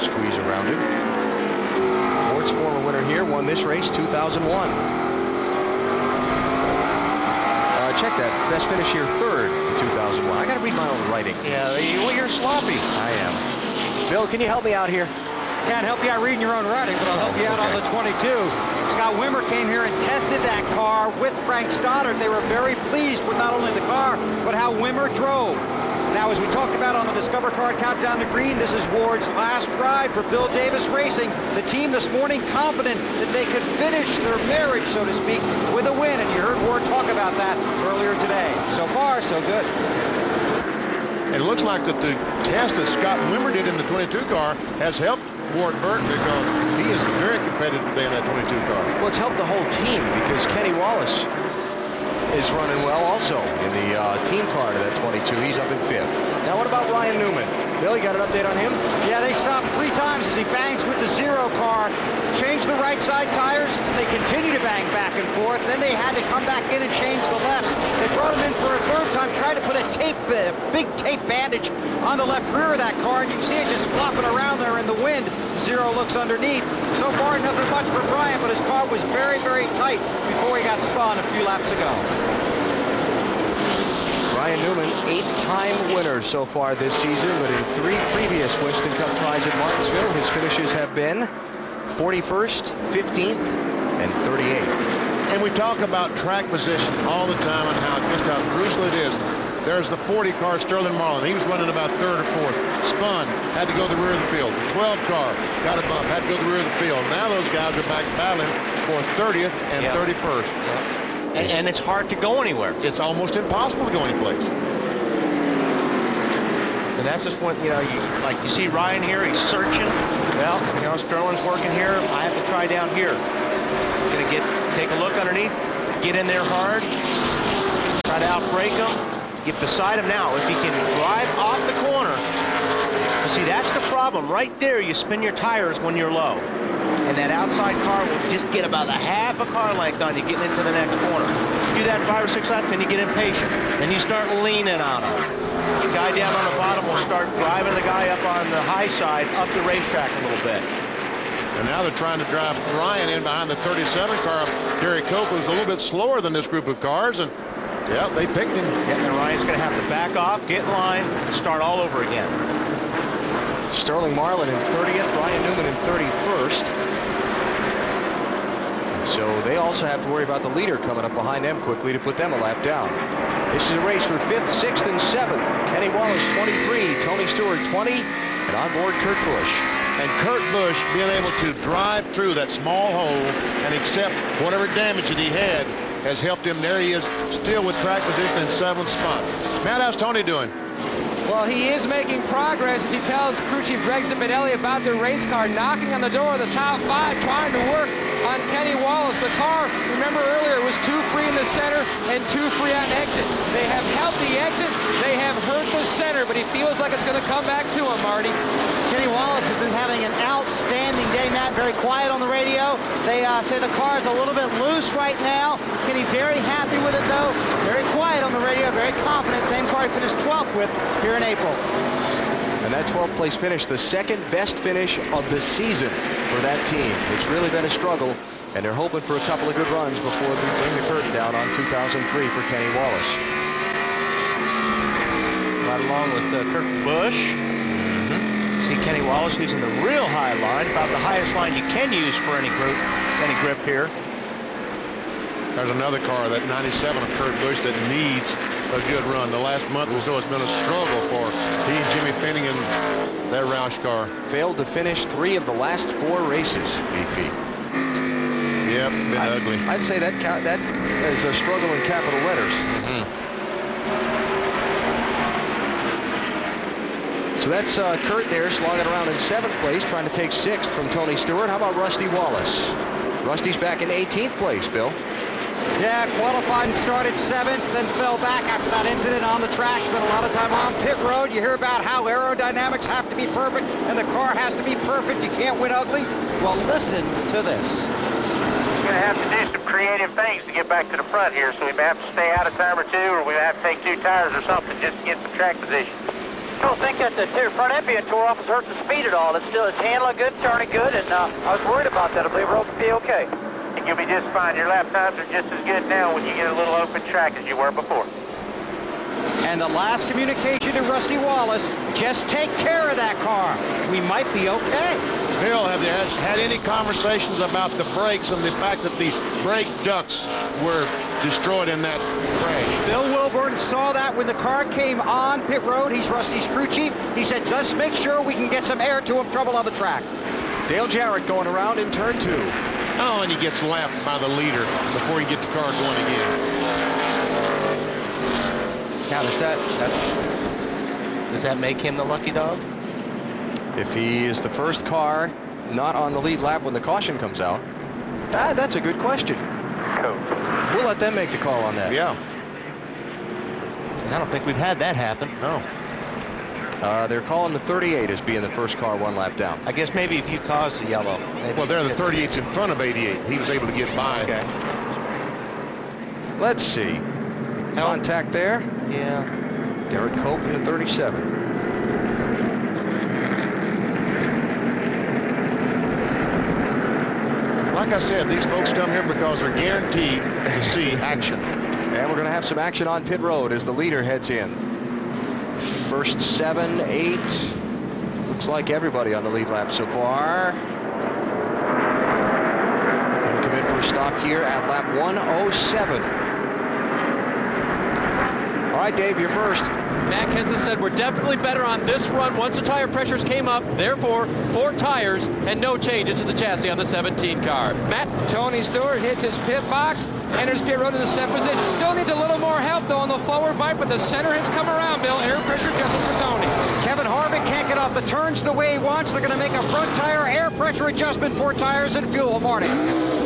squeeze around him. Ward's former winner here, won this race, 2001. Check that. Best finish here, third in 2001. I got to read my own writing. Yeah, you're sloppy. I am. Bill, can you help me out here? Can't help you out reading your own writing, but I'll help you out on the 22. Scott Wimmer came here and tested that car with Frank Stoddard. They were very pleased with not only the car, but how Wimmer drove. Now, as we talked about on the Discover Card Countdown to Green, this is Ward's last ride for Bill Davis Racing. The team this morning confident that they could finish their marriage, so to speak, with a win. And you heard Ward talk about that earlier today. So far, so good. It looks like that the test that Scott Wimmer did in the 22 car has helped Ward Burton because he is very competitive today in that 22 car. Well, it's helped the whole team because Kenny Wallace is running well also in the team car to that 22. He's up in 5th. Now, what about Ryan Newman? Bill, you got an update on him? Yeah, they stopped 3 times as he bangs with the 0 car. Changed the right side tires. They continue to bang back and forth. Then they had to come back in and change the lefts. They brought him in for a 3rd time, tried to put a big tape bandage on the left rear of that car, and you can see it just flopping around there in the wind. 0 looks underneath. So far, nothing much for Brian, but his car was very, very tight before he got spun a few laps ago. Ryan Newman, 8-time winner so far this season, but in 3 previous Winston Cup tries at Martinsville, his finishes have been 41st, 15th, and 38th. And we talk about track position all the time and just how crucial it is. There's the 40 car, Sterling Marlin. He was running about 3rd or 4th. Spun, had to go to the rear of the field. The 12 car got a bump, had to go to the rear of the field. Now those guys are back battling for 30th and 31st. And it's hard to go anywhere. It's almost impossible to go anyplace. And that's just what, you see Ryan here, he's searching. Well, Sterling's working here. I have to try down here. Gonna take a look underneath, get in there hard, try to outbrake him, get beside him now. If he can drive off the corner, see, that's the problem. Right there, you spin your tires when you're low. And that outside car will just get about a half a car length on you getting into the next corner. You do that 5 or 6 laps, then you get impatient. Then you start leaning on him. The guy down on the bottom will start driving the guy up on the high side, up the racetrack a little bit. And now they're trying to drive Ryan in behind the 37 car. Gary Cope, who's a little bit slower than this group of cars, and yeah, they picked him. Yeah, and Ryan's going to have to back off, get in line, and start all over again. Sterling Marlin in 30th, Ryan Newman in 31st. So they also have to worry about the leader coming up behind them quickly to put them a lap down. This is a race for 5th, 6th, and 7th. Kenny Wallace, 23, Tony Stewart, 20, and on board Kurt Busch. And Kurt Busch being able to drive through that small hole and accept whatever damage that he had has helped him. There he is, still with track position in 7th spot. Matt, how's Tony doing? Well, he is making progress as he tells crew chief Greg Zimbinelli about the race car, knocking on the door of the top 5, trying to work on Kenny Wallace. The car, remember earlier, was 2 free in the center and 2 free on exit. They have helped the exit, they have hurt the center, but he feels like it's going to come back to him, Marty. Kenny Wallace has been having an outstanding day, Matt. Very quiet on the radio. They say the car is a little bit loose right now. Kenny very happy with it, though. Very quiet on the radio, very confident. Same car he finished 12th with here in April. And that 12th place finish, the 2nd best finish of the season for that team. It's really been a struggle, and they're hoping for a couple of good runs before we bring the curtain down on 2003 for Kenny Wallace. Right along with Kurt Busch. See Kenny Wallace, who's in the real high line, about the highest line you can use for any grip here. There's another car, that 97 of Kurt Busch, that needs a good run. The last month or so has been a struggle for he and Jimmy Finnegan, that Roush car. Failed to finish 3 of the last 4 races, BP. Yep, been ugly. I'd say that is a struggle in capital letters. So that's Kurt there, slogging around in 7th place, trying to take 6th from Tony Stewart. How about Rusty Wallace? Rusty's back in 18th place, Bill. Yeah, qualified and started 7th, then fell back after that incident on the track. Spent a lot of time on pit road. You hear about how aerodynamics have to be perfect and the car has to be perfect. You can't win ugly. Well, listen to this. We're going to have to do some creative things to get back to the front here, so we may have to stay out a time or 2, or we may have to take 2 tires or something just to get some track position. I don't think that the front end being tore off has hurt the speed at all. It's handling good, turning good, and I was worried about that. I believe we'll be okay. And you'll be just fine. Your lap times are just as good now when you get a little open track as you were before. And the last communication to Rusty Wallace, just take care of that car. We might be okay. Bill, have you had any conversations about the brakes and the fact that the brake ducts were destroyed in that crash? Bill Wilburn saw that when the car came on pit road. He's Rusty's crew chief. He said, just make sure we can get some air to him, trouble on the track. Dale Jarrett going around in turn 2. Oh, and he gets lapped by the leader before he gets the car going again. Now, does that make him the lucky dog? If he is the first car not on the lead lap when the caution comes out, that's a good question. We'll let them make the call on that. Yeah. I don't think we've had that happen. No. They're calling the 38 as being the first car 1 lap down. I guess maybe if you caused the yellow. Well, they're the 38's in front of 88. He was able to get by. Okay. Let's see. Contact there. Yeah. Derek Cope in the 37. Like I said, these folks come here because they're guaranteed to see action. And we're going to have some action on pit road as the leader heads in. First 7, 8. Looks like everybody on the lead lap so far. Going to come in for a stop here at lap 107. All right, Dave, you're first. Matt Kenseth said we're definitely better on this run once the tire pressures came up. Therefore, 4 tires and no changes to the chassis on the 17 car. Matt? Tony Stewart hits his pit box, enters pit road in the 7th position. Still needs a little more help, though, on the forward bike, but the center has come around, Bill. Air pressure adjustment for Tony. Kevin Harvick can't get off the turns the way he wants. They're going to make a front tire air pressure adjustment for tires and fuel. Marty.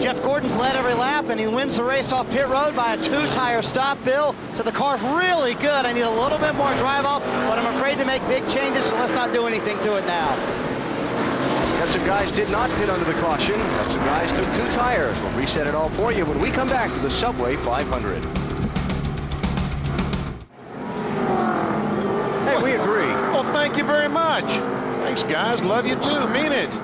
Jeff Gordon's led every lap, and he wins the race off pit road by a 2-tire stop, Bill. So the car's really good. I need a little bit more drive off, but I'm afraid to make big changes, so let's not do anything to it now. Got some guys did not pit under the caution. Got some guys took 2 tires. We'll reset it all for you when we come back to the Subway 500. Hey, we agree. Well, thank you very much. Thanks, guys. Love you too. Mean it.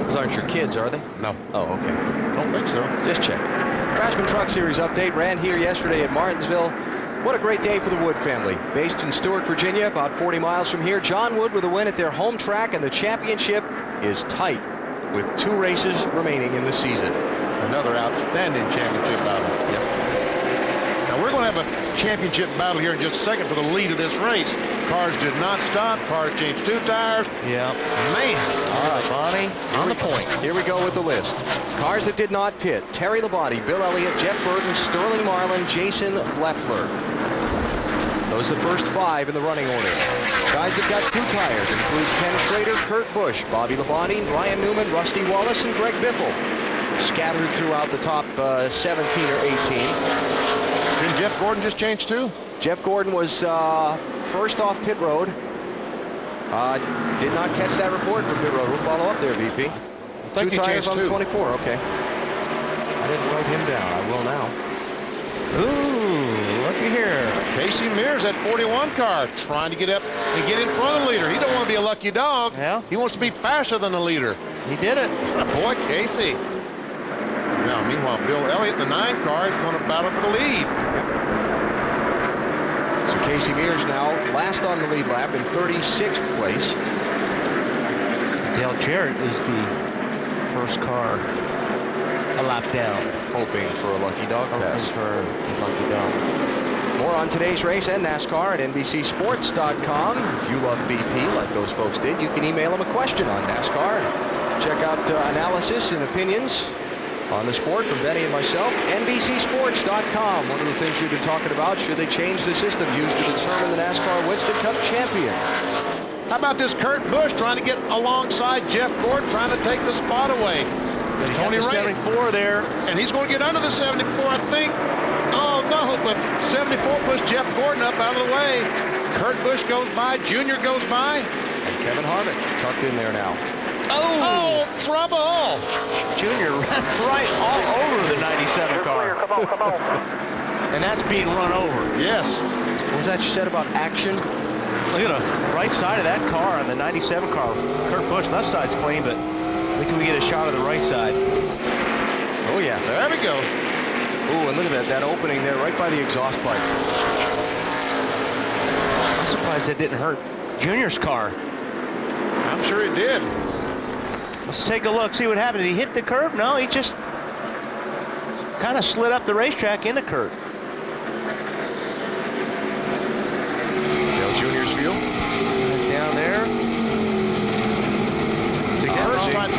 Those aren't your kids, are they? No. Oh, okay. Don't think so. Just checking. Craftsman Truck Series update ran here yesterday at Martinsville. What a great day for the Wood family. Based in Stewart, Virginia, about 40 miles from here. John Wood with a win at their home track, and the championship is tight with 2 races remaining in the season. Another outstanding championship battle. Yep. Now we're going to have a championship battle here in just a second for the lead of this race. Cars did not stop. Cars changed 2 tires. Yeah. Man. All right, Bonnie, on the point. Here we go with the list. Cars that did not pit. Terry Labonte, Bill Elliott, Jeff Burton, Sterling Marlin, Jason Leffler. Those are the first 5 in the running order. Guys that got 2 tires include Ken Schrader, Kurt Busch, Bobby Labonte, Brian Newman, Rusty Wallace, and Greg Biffle. Scattered throughout the top 17 or 18. Didn't Jeff Gordon just change too? Jeff Gordon was first off pit road. Did not catch that report for pit road. We'll follow up there, VP. 2 tires on the 24, okay. I didn't write him down. I will now. Ooh, looky here. Casey Mears, that 41 car, trying to get up and get in front of the leader. He don't want to be a lucky dog. Yeah. He wants to be faster than the leader. He did it. Boy, Casey. Now, meanwhile, Bill Elliott, the 9 car, is going to battle for the lead. So Casey Mears now last on the lead lap in 36th place. Dale Jarrett is the first car a lap down. Hoping for a lucky dog pass. For a lucky dog. More on today's race and NASCAR at NBCSports.com. If you love BP like those folks did, you can email them a question on NASCAR. Check out analysis and opinions on the sport from Benny and myself. NBCSports.com. One of the things we've been talking about, should they change the system used to determine the NASCAR Winston Cup champion? How about this Kurt Busch trying to get alongside Jeff Gordon, trying to take the spot away? There's Tony Ray. 74 there. And he's going to get under the 74, I think. Oh, no, but 74 pushed Jeff Gordon up out of the way. Kurt Busch goes by. Junior goes by. And Kevin Harvick tucked in there now. Oh, trouble. Junior ran right all over the 97 car. Come on, come on. And that's being run over. Yes. What was that you said about action? Look at the right side of that car on the 97 car. Kurt Busch, left side's clean, but wait till we get a shot of the right side. Oh, yeah. There we go. Ooh, and look at that opening there right by the exhaust pipe. I'm surprised that didn't hurt Junior's car. I'm sure it did. Let's take a look, see what happened. Did he hit the curb? No, he just kind of slid up the racetrack into Kurt. Dale Junior's fuel. Down there. Kurt's trying to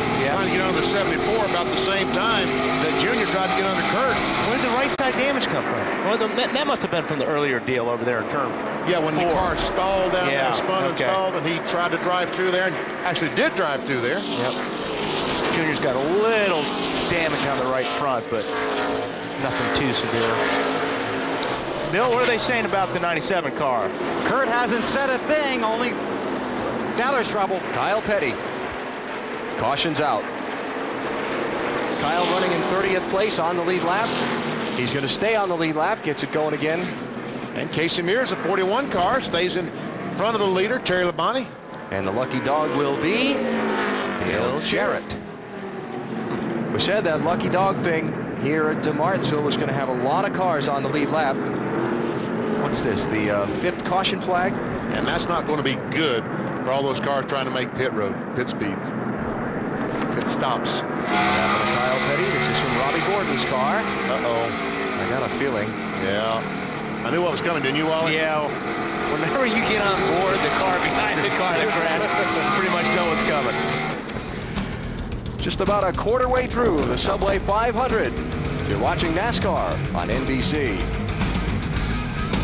get under the 74 about the same time that Junior tried to get under Kurt. Where did the right side damage come from? Well, that must have been from the earlier deal over there in turn. Yeah, when the car stalled down there, spun and stalled, and he tried to drive through there, and actually did drive through there. Yep. Junior's got a little damage on the right front, but nothing too severe. Bill, what are they saying about the 97 car? Kurt hasn't said a thing, only now there's trouble. Kyle Petty. Caution's out. Kyle running in 30th place on the lead lap. He's going to stay on the lead lap, gets it going again. And Casey Mears, a 41 car, stays in front of the leader, Terry Labonte. And the lucky dog will be Dale Jarrett. We said that lucky dog thing here at Martinsville was going to have a lot of cars on the lead lap. What's this, the 5th caution flag? And that's not going to be good for all those cars trying to make pit speed. It stops. Kyle Petty. This is from Robbie Gordon's car. Uh-oh. I got a feeling. Yeah. I knew what was coming, didn't you, Wally? Yeah. Whenever you get on board the car behind the car that crashed, pretty much know what's coming. Just about a quarter way through the Subway 500. You're watching NASCAR on NBC.